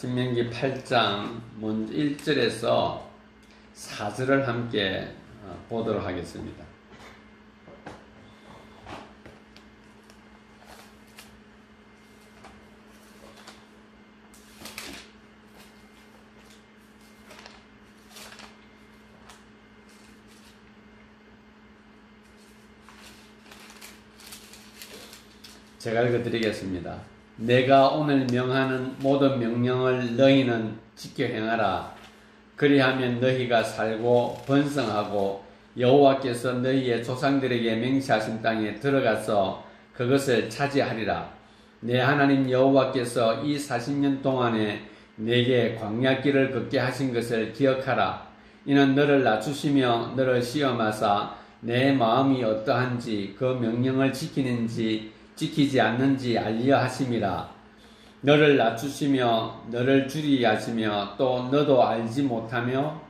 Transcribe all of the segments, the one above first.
신명기 8장 1절에서 4절을 함께 보도록 하겠습니다. 제가 읽어드리겠습니다. 내가 오늘 명하는 모든 명령을 너희는 지켜 행하라. 그리하면 너희가 살고 번성하고 여호와께서 너희의 조상들에게 맹세하신 땅에 들어가서 그것을 차지하리라. 내 하나님 여호와께서 이 40년 동안에 내게 광야길을 걷게 하신 것을 기억하라. 이는 너를 낮추시며 너를 시험하사 내 마음이 어떠한지 그 명령을 지키는지 지키지 않는지 알려 하심이라. 너를 낮추시며 너를 줄이게 하시며 또 너도 알지 못하며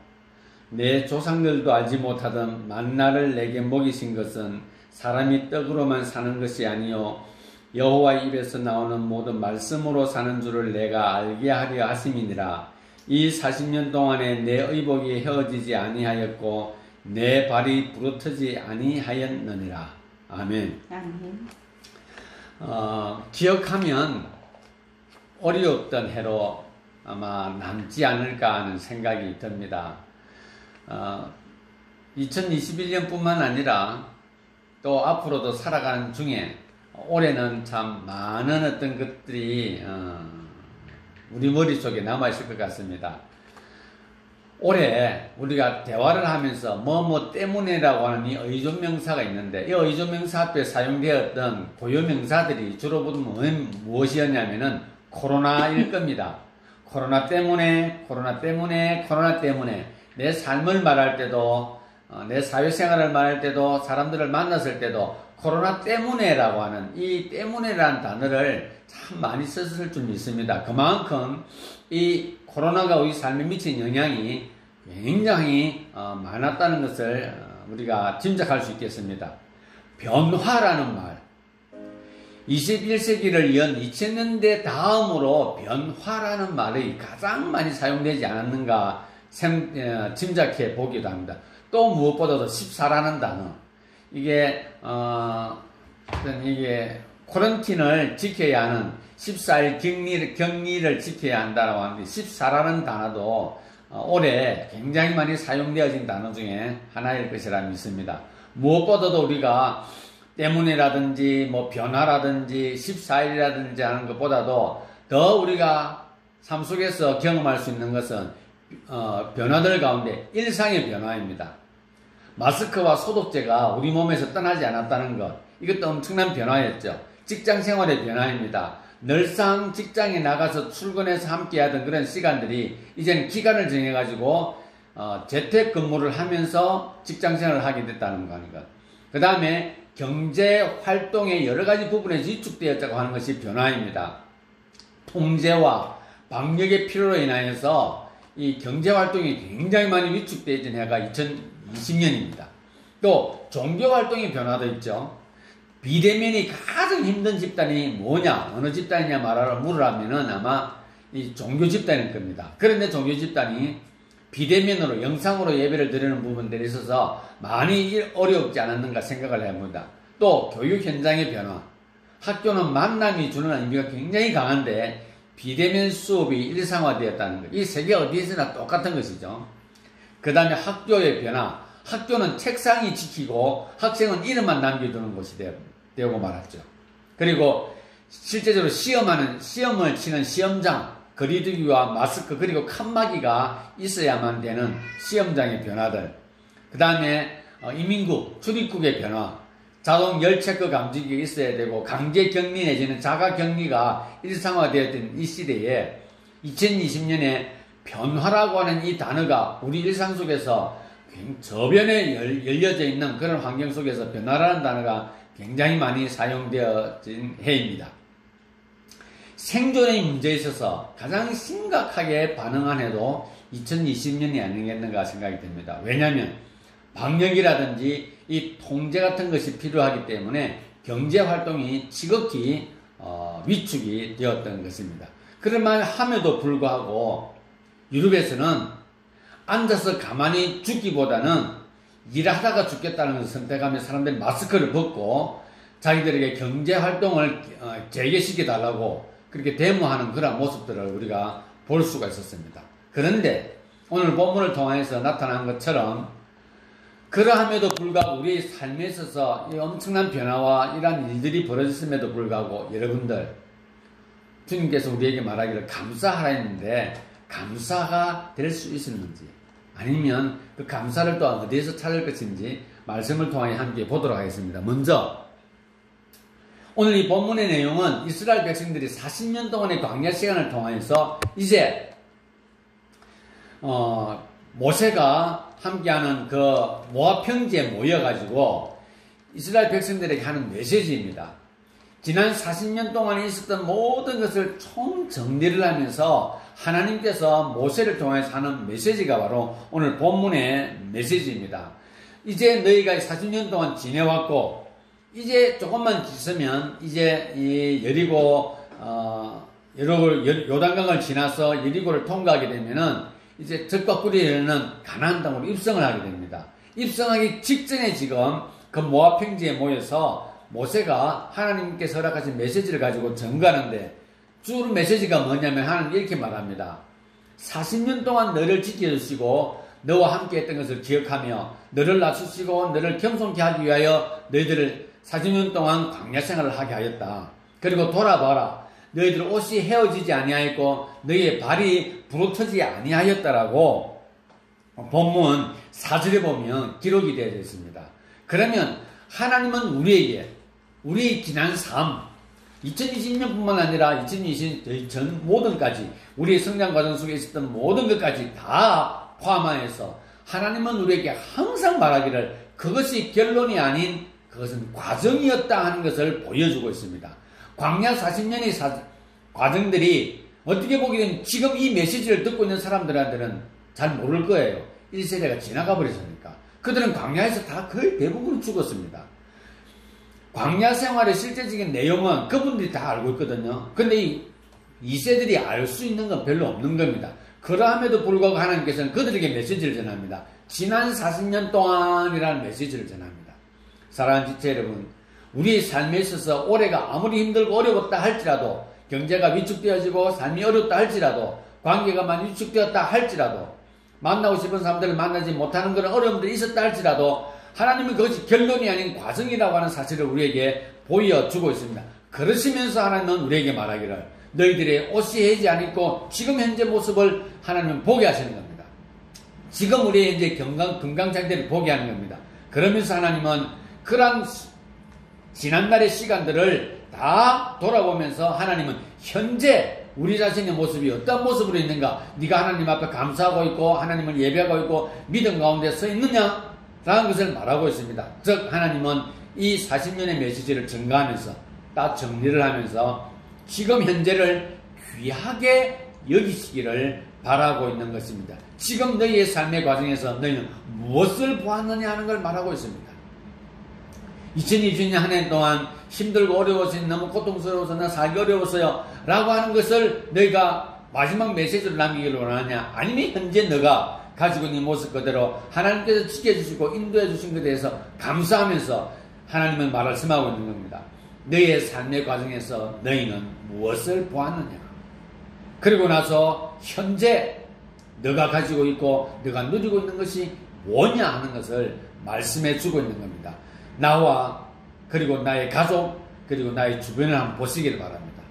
내 조상들도 알지 못하던 만나를 내게 먹이신 것은 사람이 떡으로만 사는 것이 아니요 여호와의 입에서 나오는 모든 말씀으로 사는 줄을 내가 알게 하려 하심이니라. 이 40년 동안에 내 의복이 헤어지지 아니하였고 내 발이 부러뜨지 아니하였느니라. 아멘. 아멘. 기억하면 어려웠던 해로 아마 남지 않을까 하는 생각이 듭니다. 2021년뿐만 아니라 또 앞으로도 살아가는 중에 올해는 참 많은 어떤 것들이 우리 머릿속에 남아있을 것 같습니다. 올해 우리가 대화를 하면서 뭐뭐 때문에라고 하는 이 의존명사가 있는데 이 의존명사 앞에 사용되었던 고유명사들이 주로 무엇이었냐면은 코로나일 겁니다. 코로나 때문에 내 삶을 말할 때도 내 사회생활을 말할 때도 사람들을 만났을 때도 코로나 때문에라고 하는 이 때문에라는 단어를 참 많이 썼을 줄 믿습니다. 그만큼 이 코로나가 우리 삶에 미친 영향이 굉장히 많았다는 것을 우리가 짐작할 수 있겠습니다. 변화라는 말, 21세기를 연 2000년대 다음으로 변화라는 말이 가장 많이 사용되지 않았는가 짐작해 보기도 합니다. 또 무엇보다도 14라는 단어, 이게 코런틴을 지켜야 하는 14일 격리를 지켜야 한다고 하는데 14라는 단어도 올해 굉장히 많이 사용되어진 단어 중에 하나일 것이라 믿습니다. 무엇보다도 우리가 때문에라든지 변화라든지 14일이라든지 하는 것보다도 더 우리가 삶 속에서 경험할 수 있는 것은 변화들 가운데 일상의 변화입니다. 마스크와 소독제가 우리 몸에서 떠나지 않았다는 것, 이것도 엄청난 변화였죠. 직장 생활의 변화입니다. 늘상 직장에 나가서 출근해서 함께 하던 그런 시간들이 이제는 기간을 정해가지고 재택 근무를 하면서 직장 생활을 하게 됐다는 거 아닌가. 그 다음에 경제 활동의 여러 가지 부분에 위축되었다고 하는 것이 변화입니다. 통제와 방역의 필요로 인하여서 이 경제 활동이 굉장히 많이 위축되어진 해가 2020년입니다. 또 종교 활동의 변화도 있죠. 비대면이 가장 힘든 집단이 뭐냐, 어느 집단이냐 물으라면은 아마 이 종교 집단일 겁니다. 그런데 종교 집단이 비대면으로 영상으로 예배를 드리는 부분들이 있어서 많이 어렵지 않았는가 생각을 해봅니다. 또 교육 현장의 변화, 학교는 만남이 주는 의미가 굉장히 강한데 비대면 수업이 일상화되었다는 것, 이 세계 어디에서나 똑같은 것이죠. 그 다음에 학교의 변화, 학교는 책상이 지키고 학생은 이름만 남겨두는 곳이 되고 말았죠. 그리고 실제적으로 시험을 치는 시험장, 거리두기와 마스크 그리고 칸막이가 있어야만 되는 시험장의 변화들, 그 다음에 이민국, 출입국의 변화, 자동 열체크 감지기가 있어야 되고 강제 격리 내지는 자가 격리가 일상화되었던 이 시대에 2020년에 변화라고 하는 이 단어가 우리 일상 속에서 저변에 열려져 있는 그런 환경 속에서 변화라는 단어가 굉장히 많이 사용되어진 해입니다. 생존의 문제에 있어서 가장 심각하게 반응한 해도 2020년이 아니겠는가 생각이 듭니다. 왜냐하면 방역이라든지 이 통제 같은 것이 필요하기 때문에 경제 활동이 지극히 위축이 되었던 것입니다. 그럴만 함에도 불구하고 유럽에서는 앉아서 가만히 죽기보다는 일하다가 죽겠다는 것을 선택하며 사람들이 마스크를 벗고 자기들에게 경제활동을 재개시켜달라고 그렇게 데모하는 그런 모습들을 우리가 볼 수가 있었습니다. 그런데 오늘 본문을 통해서 나타난 것처럼 그러함에도 불구하고 우리의 삶에 있어서 이 엄청난 변화와 이러한 일들이 벌어졌음에도 불구하고 여러분들 주님께서 우리에게 말하기를 감사하라 했는데 감사가 될 수 있었는지 아니면 그 감사를 또 어디에서 찾을 것인지 말씀을 통해 함께 보도록 하겠습니다. 먼저 오늘 이 본문의 내용은 이스라엘 백성들이 40년 동안의 광야 시간을 통해서 이제 모세가 함께하는 그 모압 평지에 모여가지고 이스라엘 백성들에게 하는 메시지입니다. 지난 40년 동안에 있었던 모든 것을 총정리를 하면서 하나님께서 모세를 통해서 하는 메시지가 바로 오늘 본문의 메시지입니다. 이제 너희가 40년 동안 지내왔고 이제 조금만 있으면 이제 이 요단강을 지나서 여리고를 통과하게 되면은 이제 젖과 꿀이 흐르는 가나안 땅으로 입성을 하게 됩니다. 입성하기 직전에 지금 그 모압 평지에 모여서 모세가 하나님께서 허락하신 메시지를 가지고 전가하는데 주 메시지가 뭐냐면 하나님 이렇게 말합니다. 40년 동안 너를 지켜주시고 너와 함께 했던 것을 기억하며 너를 낮추시고 너를 겸손케 하기 위하여 너희들을 40년 동안 광야 생활을 하게 하였다. 그리고 돌아봐라. 너희들 옷이 헤어지지 아니하였고 너희의 발이 부러뜨지 아니하였다라고 본문 4절에 보면 기록이 되어져 있습니다. 그러면 하나님은 우리에게 우리의 지난 삶 2020년뿐만 아니라 2020년 전 모든까지 우리의 성장 과정 속에 있었던 모든 것까지 다 포함하여서 하나님은 우리에게 항상 말하기를 그것이 결론이 아닌 그것은 과정이었다 하는 것을 보여주고 있습니다. 광야 40년의 과정들이 어떻게 보게 되면 지금 이 메시지를 듣고 있는 사람들한테는 잘 모를 거예요. 1세대가 지나가 버렸으니까. 그들은 광야에서 다 거의 대부분 죽었습니다. 광야 생활의 실제적인 내용은 그분들이 다 알고 있거든요. 근데 이 2세들이 알 수 있는 건 별로 없는 겁니다. 그러함에도 불구하고 하나님께서는 그들에게 메시지를 전합니다. 지난 40년 동안이라는 메시지를 전합니다. 사랑하는 지체 여러분, 우리의 삶에 있어서 올해가 아무리 힘들고 어려웠다 할지라도 경제가 위축되어지고 삶이 어렵다 할지라도 관계가 많이 위축되었다 할지라도 만나고 싶은 사람들을 만나지 못하는 그런 어려움들이 있었다 할지라도 하나님은 그것이 결론이 아닌 과정이라고 하는 사실을 우리에게 보여주고 있습니다. 그러시면서 하나님은 우리에게 말하기를 너희들의 옷이 해지 않고 지금 현재 모습을 하나님은 보게 하시는 겁니다. 지금 우리의 이제 건강 상태를 보게 하는 겁니다. 그러면서 하나님은 그러한 지난날의 시간들을 다 돌아보면서 하나님은 현재 우리 자신의 모습이 어떤 모습으로 있는가, 네가 하나님 앞에 감사하고 있고 하나님을 예배하고 있고 믿음 가운데 서 있느냐 라는 것을 말하고 있습니다. 즉 하나님은 이 40년의 메시지를 증가하면서 딱 정리를 하면서 지금 현재를 귀하게 여기시기를 바라고 있는 것입니다. 지금 너희의 삶의 과정에서 너희는 무엇을 보았느냐 하는 걸 말하고 있습니다. 2020년 한 해 동안 힘들고 어려워서 너무 고통스러워서 나 살기 어려웠어요 라고 하는 것을 너희가 마지막 메시지로 남기기를 원하냐, 아니면 현재 너가 가지고 있는 모습 그대로 하나님께서 지켜주시고 인도해 주신 것에 대해서 감사하면서 하나님은 말씀하고 있는 겁니다. 너희의 삶의 과정에서 너희는 무엇을 보았느냐, 그리고 나서 현재 너가 가지고 있고 너가 누리고 있는 것이 뭐냐 하는 것을 말씀해 주고 있는 겁니다. 나와 그리고 나의 가족 그리고 나의 주변을 한번 보시기를 바랍니다.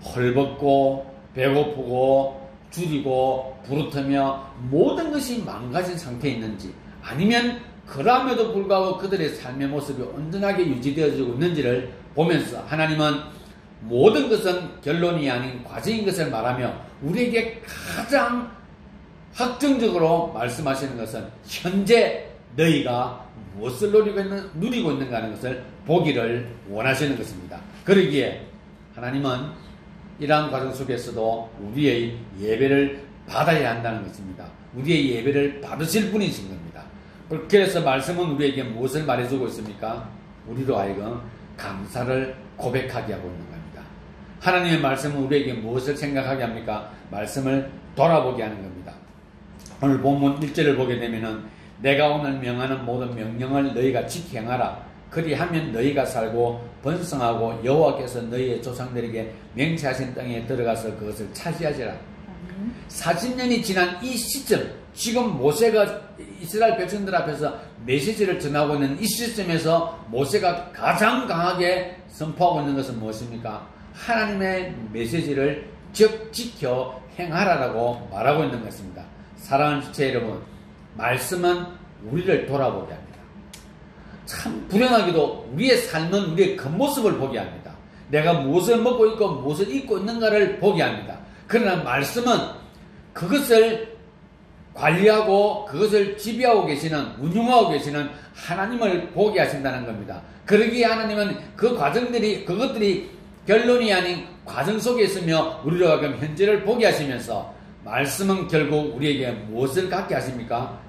헐벗고 배고프고 줄이고 부르트며 모든 것이 망가진 상태에 있는지, 아니면 그럼에도 불구하고 그들의 삶의 모습이 온전하게 유지되어지고 있는지를 보면서 하나님은 모든 것은 결론이 아닌 과정인 것을 말하며 우리에게 가장 확정적으로 말씀하시는 것은 현재 너희가 무엇을 누리고 있는가 하는 것을 보기를 원하시는 것입니다. 그러기에 하나님은 이러한 과정 속에서도 우리의 예배를 받아야 한다는 것입니다. 우리의 예배를 받으실 분이신 겁니다. 그래서 말씀은 우리에게 무엇을 말해주고 있습니까? 우리로 하여금 감사를 고백하게 하고 있는 겁니다. 하나님의 말씀은 우리에게 무엇을 생각하게 합니까? 말씀을 돌아보게 하는 겁니다. 오늘 본문 1절을 보게 되면은 내가 오늘 명하는 모든 명령을 너희가 지켜 행하라. 그리하면 너희가 살고 번성하고 여호와께서 너희의 조상들에게 맹세하신 땅에 들어가서 그것을 차지하지라. 40년이 지난 이 시점, 지금 모세가 이스라엘 백성들 앞에서 메시지를 전하고 있는 이 시점에서 모세가 가장 강하게 선포하고 있는 것은 무엇입니까? 하나님의 메시지를 지켜 행하라라고 말하고 있는 것입니다. 사랑하는 지체 여러분, 말씀은 우리를 돌아보게 합니다. 참 불행하게도 우리의 삶은 우리의 겉모습을 보게 합니다. 내가 무엇을 먹고 있고 무엇을 입고 있는가를 보게 합니다. 그러나 말씀은 그것을 관리하고 그것을 지배하고 계시는, 운용하고 계시는 하나님을 보게 하신다는 겁니다. 그러기에 하나님은 그 과정들이, 그것들이 결론이 아닌 과정 속에 있으며 우리로 하여금 현재를 보게 하시면서 말씀은 결국 우리에게 무엇을 갖게 하십니까?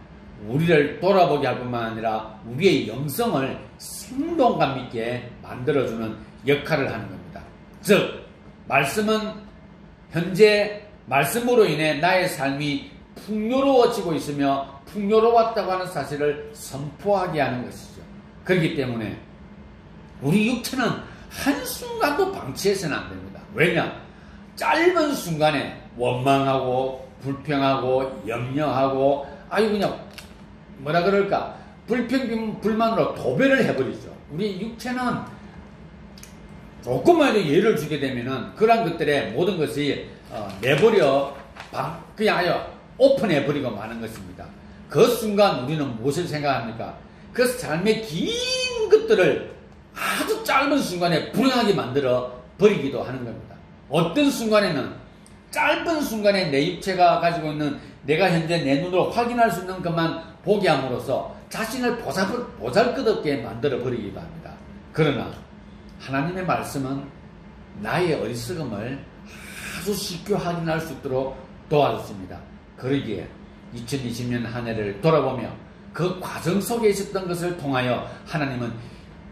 우리를 돌아보게 할 뿐만 아니라 우리의 영성을 생동감 있게 만들어주는 역할을 하는 겁니다. 즉, 말씀은 현재 말씀으로 인해 나의 삶이 풍요로워지고 있으며 풍요로웠다고 하는 사실을 선포하게 하는 것이죠. 그렇기 때문에 우리 육체는 한순간도 방치해서는 안 됩니다. 왜냐? 짧은 순간에 원망하고 불평하고 염려하고 그냥 뭐라 그럴까? 불만으로 도배를 해버리죠. 우리 육체는 조금만 예를 주게 되면은 그런 것들의 모든 것이 내버려 그냥 아예 오픈해버리고 마는 것입니다. 그 순간 우리는 무엇을 생각합니까? 그 삶의 긴 것들을 아주 짧은 순간에 불행하게 만들어 버리기도 하는 겁니다. 어떤 순간에는 짧은 순간에 내 육체가 가지고 있는 내가 현재 내 눈으로 확인할 수 있는 것만 보게 함으로써 자신을 보잘것없게 만들어 버리기도 합니다. 그러나 하나님의 말씀은 나의 어리석음을 아주 쉽게 확인할 수 있도록 도와줬습니다. 그러기에 2020년 한 해를 돌아보며 그 과정 속에 있었던 것을 통하여 하나님은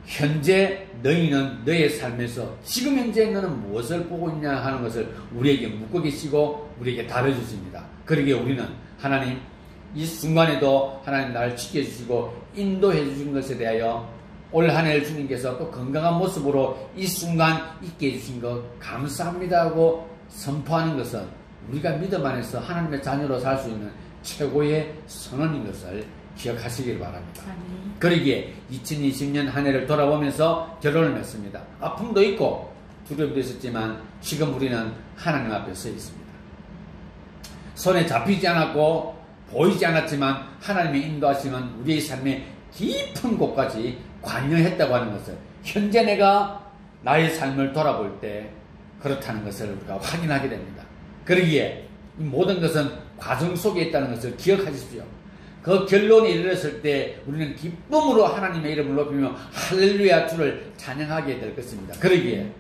현재 너희는 너의 삶에서 지금 현재 너는 무엇을 보고 있냐 하는 것을 우리에게 묻고 계시고 우리에게 답해주십니다. 그러기에 우리는 하나님 이 순간에도 하나님 나를 지켜주시고 인도해 주신 것에 대하여 올 한 해를 주님께서 또 건강한 모습으로 이 순간 있게 해주신 것 감사합니다 하고 선포하는 것은 우리가 믿음 안에서 하나님의 자녀로 살 수 있는 최고의 선언인 것을 기억하시길 바랍니다. 그러기에 2020년 한 해를 돌아보면서 결론을 맺습니다. 아픔도 있고 두려움도 있었지만 지금 우리는 하나님 앞에 서 있습니다. 손에 잡히지 않았고 보이지 않았지만 하나님의 인도하심은 우리의 삶의 깊은 곳까지 관여했다고 하는 것을 현재 내가 나의 삶을 돌아볼 때 그렇다는 것을 우리가 확인하게 됩니다. 그러기에 이 모든 것은 과정 속에 있다는 것을 기억하십시오. 그 결론에 이르렀을 때 우리는 기쁨으로 하나님의 이름을 높이며 할렐루야 주를 찬양하게 될 것입니다. 그러기에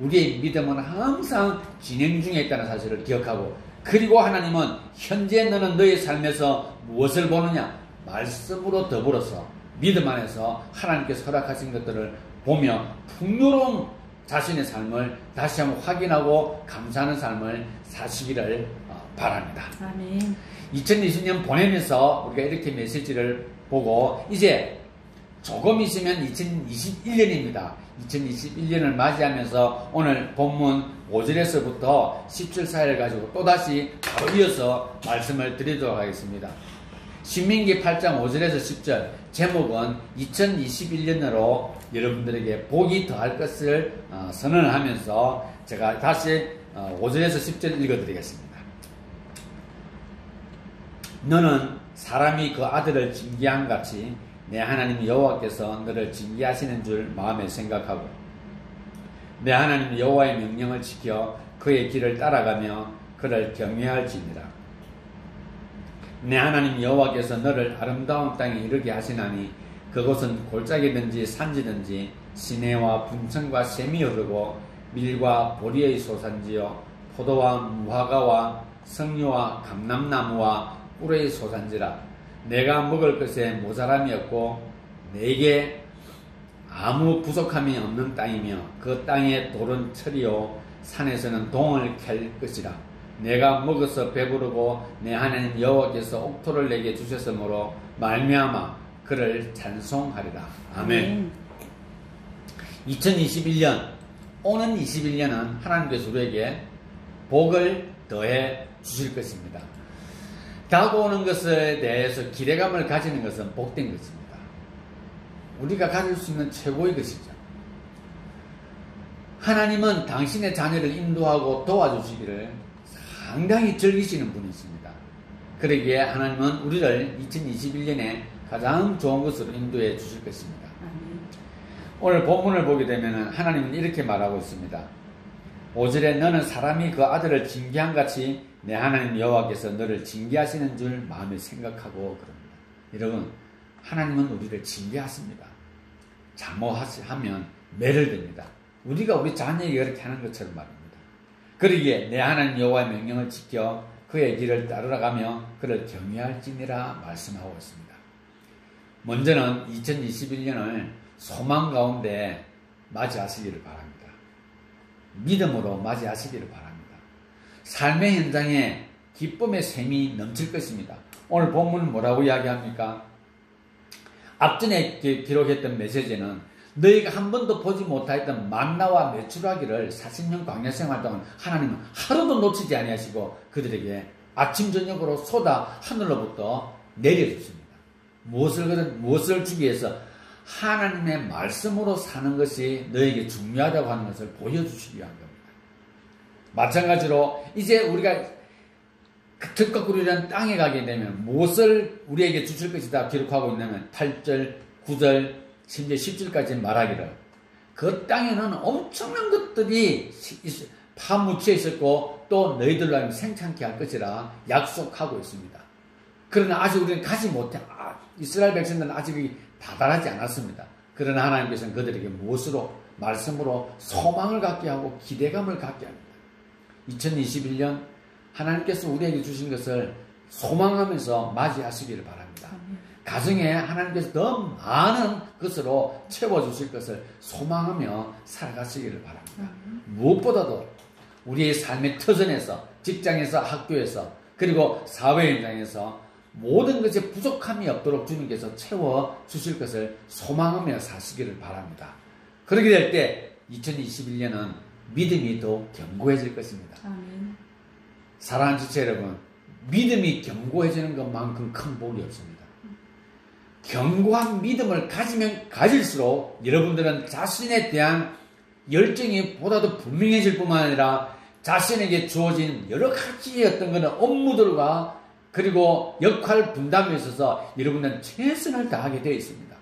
우리의 믿음은 항상 진행 중에 있다는 사실을 기억하고 그리고 하나님은 현재 너는 너의 삶에서 무엇을 보느냐? 말씀으로 더불어서 믿음 안에서 하나님께서 허락하신 것들을 보며 풍요로운 자신의 삶을 다시 한번 확인하고 감사하는 삶을 사시기를 바랍니다. 아멘. 2020년 보내면서 우리가 이렇게 메시지를 보고 이제 조금 있으면 2021년입니다. 2021년을 맞이하면서 오늘 본문 5절에서부터 10절 사이를 가지고 또다시 바로 이어서 말씀을 드리도록 하겠습니다. 신민기 8장 5절에서 10절 제목은 2021년으로 여러분들에게 복이 더할 것을 선언을 하면서 제가 다시 5절에서 10절 읽어드리겠습니다. 너는 사람이 그 아들을 징계한 같이 내 하나님 여호와께서 너를 징계하시는 줄 마음에 생각하고 내 하나님 여호와의 명령을 지켜 그의 길을 따라가며 그를 경외할지니라. 내 하나님 여호와께서 너를 아름다운 땅에 이르게 하시나니 그곳은 골짜기든지 산지든지 시내와 분천과 샘이 흐르고 밀과 보리의 소산지요 포도와 무화과와 석류와 감람나무와 꿀의 소산지라. 내가 먹을 것에 모자람이 없고 내게 아무 부족함이 없는 땅이며 그 땅의 돌은 철이요 산에서는 동을 캘 것이라. 내가 먹어서 배부르고 내 하나님 여호와께서 옥토를 내게 주셨으므로 말미암아 그를 찬송하리라. 아멘. 2021년, 오는 21년은 하나님께서 우리에게 복을 더해 주실 것입니다. 다가오는 것에 대해서 기대감을 가지는 것은 복된 것입니다. 우리가 가질 수 있는 최고의 것이죠. 하나님은 당신의 자녀를 인도하고 도와주시기를 상당히 즐기시는 분이십니다. 그러기에 하나님은 우리를 2021년에 가장 좋은 것으로 인도해 주실 것입니다. 오늘 본문을 보게 되면 하나님은 이렇게 말하고 있습니다. 5절에 너는 사람이 그 아들을 징계한 같이 내 하나님 여호와께서 너를 징계하시는 줄 마음에 생각하고 그럽니다. 여러분, 하나님은 우리를 징계하십니다. 잘못하면 매를 듭니다. 우리가 우리 자녀에게 그렇게 하는 것처럼 말입니다. 그러기에 내 하나님 여호와의 명령을 지켜 그의 길을 따르라가며 그를 경외할지니라 말씀하고 있습니다. 먼저는 2021년을 소망 가운데 맞이하시기를 바랍니다. 믿음으로 맞이하시기를 바랍니다. 삶의 현장에 기쁨의 샘이 넘칠 것입니다. 오늘 본문은 뭐라고 이야기합니까? 앞전에 기록했던 메시지는 너희가 한 번도 보지 못하였던 만나와 메추라기를 40년 광야 생활 동안 하나님은 하루도 놓치지 아니하시고 그들에게 아침 저녁으로 쏟아 하늘로부터 내려주십니다. 무엇을 주기 위해서? 하나님의 말씀으로 사는 것이 너에게 중요하다고 하는 것을 보여주시기 위한 겁니다. 마찬가지로 이제 우리가 특거꾸리라는 땅에 가게 되면 무엇을 우리에게 주실 것이다 기록하고 있냐면 8절, 9절, 심지어 10절까지 말하기를 그 땅에는 엄청난 것들이 파묻혀 있었고 또 너희들로 하여금 생창케 할 것이라 약속하고 있습니다. 그러나 아직 우리는 가지 못해 이스라엘 백성들은 아직 다달하지 않았습니다. 그러나 하나님께서는 그들에게 무엇으로? 말씀으로 소망을 갖게 하고 기대감을 갖게 합니다. 2021년 하나님께서 우리에게 주신 것을 소망하면서 맞이하시기를 바랍니다. 가정에 하나님께서 더 많은 것으로 채워주실 것을 소망하며 살아가시기를 바랍니다. 무엇보다도 우리의 삶의 터전에서, 직장에서, 학교에서, 그리고 사회 현장에서 모든 것에 부족함이 없도록 주님께서 채워주실 것을 소망하며 사시기를 바랍니다. 그렇게 될 때 2021년은 믿음이 더 견고해질 것입니다. 아멘. 사랑하는 지체 여러분, 믿음이 견고해지는 것만큼 큰 복이 없습니다. 견고한 믿음을 가지면 가질수록 여러분들은 자신에 대한 열정이 보다도 분명해질 뿐만 아니라 자신에게 주어진 여러 가지의 어떤 그런 업무들과 그리고 역할 분담에 있어서 여러분들은 최선을 다하게 되어 있습니다.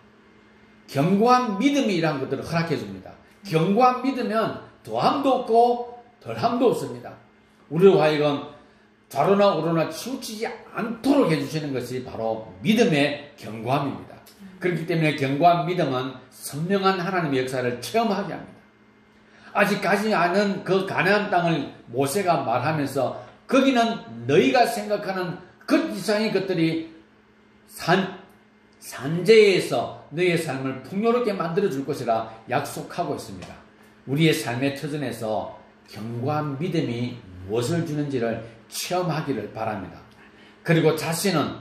견고한 믿음이 이러한 것들을 허락해 줍니다. 견고한 믿으면 더함도 없고 덜함도 없습니다. 우리로 하여금 좌로나 우로나 치우치지 않도록 해주시는 것이 바로 믿음의 견고함입니다. 그렇기 때문에 견고한 믿음은 선명한 하나님의 역사를 체험하게 합니다. 아직 가지 않은 그 가나안 땅을 모세가 말하면서 거기는 너희가 생각하는 그 이상의 것들이 산재에서 너희의 삶을 풍요롭게 만들어줄 것이라 약속하고 있습니다. 우리의 삶의 터전에서 견고한 믿음이 무엇을 주는지를 체험하기를 바랍니다. 그리고 자신은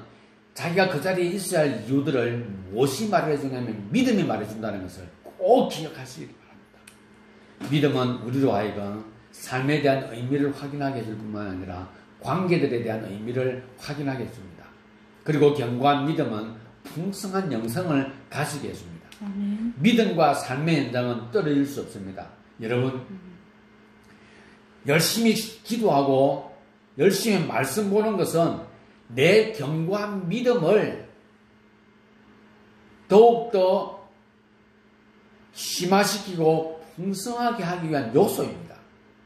자기가 그 자리에 있어야 할 이유들을 무엇이 말해주냐면 믿음이 말해준다는 것을 꼭 기억하시기 바랍니다. 믿음은 우리로 하여금 삶에 대한 의미를 확인하게 해줄 뿐만 아니라 관계들에 대한 의미를 확인하게 해줍니다. 그리고 견고한 믿음은 풍성한 영성을 가지게 해줍니다. 믿음과 삶의 현장은 떨어질 수 없습니다. 여러분, 열심히 기도하고 열심히 말씀 보는 것은 내 견고한 믿음을 더욱더 심화시키고 풍성하게 하기 위한 요소입니다.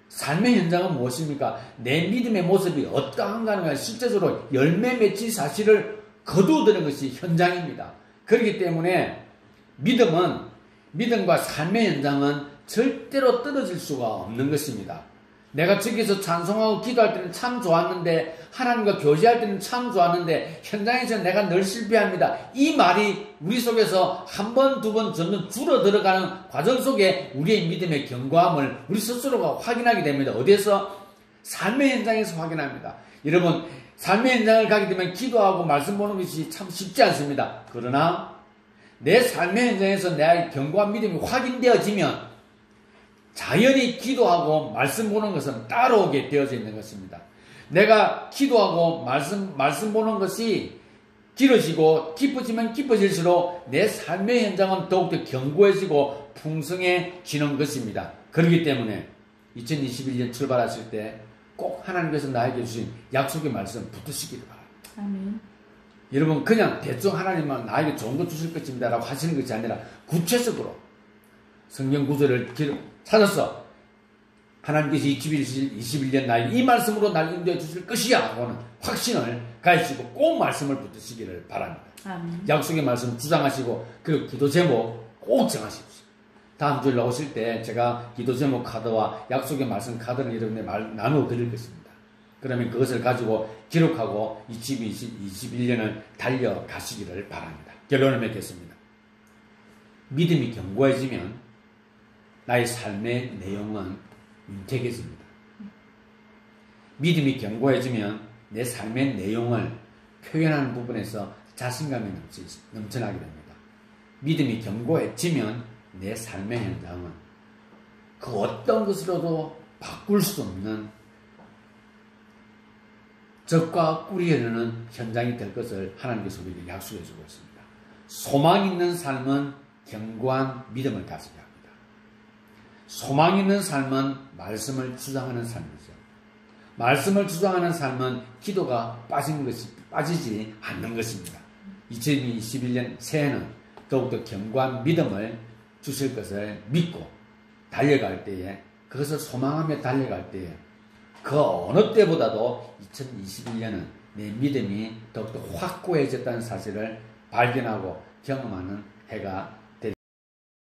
삶의 현장은 무엇입니까? 내 믿음의 모습이 어떠한가는 걸 실제적으로 열매 맺힌 사실을 거두어드는 것이 현장입니다. 그렇기 때문에 믿음과 삶의 현장은 절대로 떨어질 수가 없는 것입니다. 내가 저기서 찬송하고 기도할 때는 참 좋았는데, 하나님과 교제할 때는 참 좋았는데, 현장에서 내가 늘 실패합니다. 이 말이 우리 속에서 한 번, 두 번 점점 줄어들어가는 과정 속에 우리의 믿음의 견고함을 우리 스스로가 확인하게 됩니다. 어디에서? 삶의 현장에서 확인합니다. 여러분, 삶의 현장을 가게 되면 기도하고 말씀 보는 것이 참 쉽지 않습니다. 그러나 내 삶의 현장에서 내 견고한 믿음이 확인되어지면 자연히 기도하고 말씀 보는 것은 따라오게 되어져 있는 것입니다. 내가 기도하고 말씀 보는 것이 길어지고 깊어지면 깊어질수록 내 삶의 현장은 더욱더 견고해지고 풍성해지는 것입니다. 그렇기 때문에 2021년 출발하실 때 꼭 하나님께서 나에게 주신 약속의 말씀 붙드시기를 바랍니다. 아멘. 여러분, 그냥 대충 하나님은 나에게 좋은 거 주실 것입니다 라고 하시는 것이 아니라 구체적으로 성경 구절을 찾아서 하나님께서 2021년 나에게 이 말씀으로 날 인도해 주실 것이야 하고는 확신을 가지시고 꼭 말씀을 붙드시기를 바랍니다. 아멘. 약속의 말씀 주장하시고 그 기도 제목 꼭 정하십시오. 다음 주에 나오실 때 제가 기도 제목 카드와 약속의 말씀 카드를 여러분의 나누어 드릴 것입니다. 그러면 그것을 가지고 기록하고 2021년을 달려가시기를 바랍니다. 결론을 맺겠습니다. 믿음이 견고해지면 나의 삶의 내용은 윤택해집니다. 믿음이 견고해지면 내 삶의 내용을 표현하는 부분에서 자신감이 넘쳐나게 됩니다. 믿음이 견고해지면 내 삶의 현장은 그 어떤 것으로도 바꿀 수 없는 적과 꿀이 흐르는 현장이 될 것을 하나님께서 우리에게 약속해 주고 있습니다. 소망 있는 삶은 견고한 믿음을 가지게 합니다. 소망 있는 삶은 말씀을 주장하는 삶이죠. 말씀을 주장하는 삶은 기도가 빠지지 않는 것입니다. 2021년 새해는 더욱더 견고한 믿음을 주실 것을 믿고 달려갈 때에, 그것을 소망하며 달려갈 때에 그 어느 때보다도 2021년은 내 믿음이 더욱더 확고해졌다는 사실을 발견하고 경험하는 해가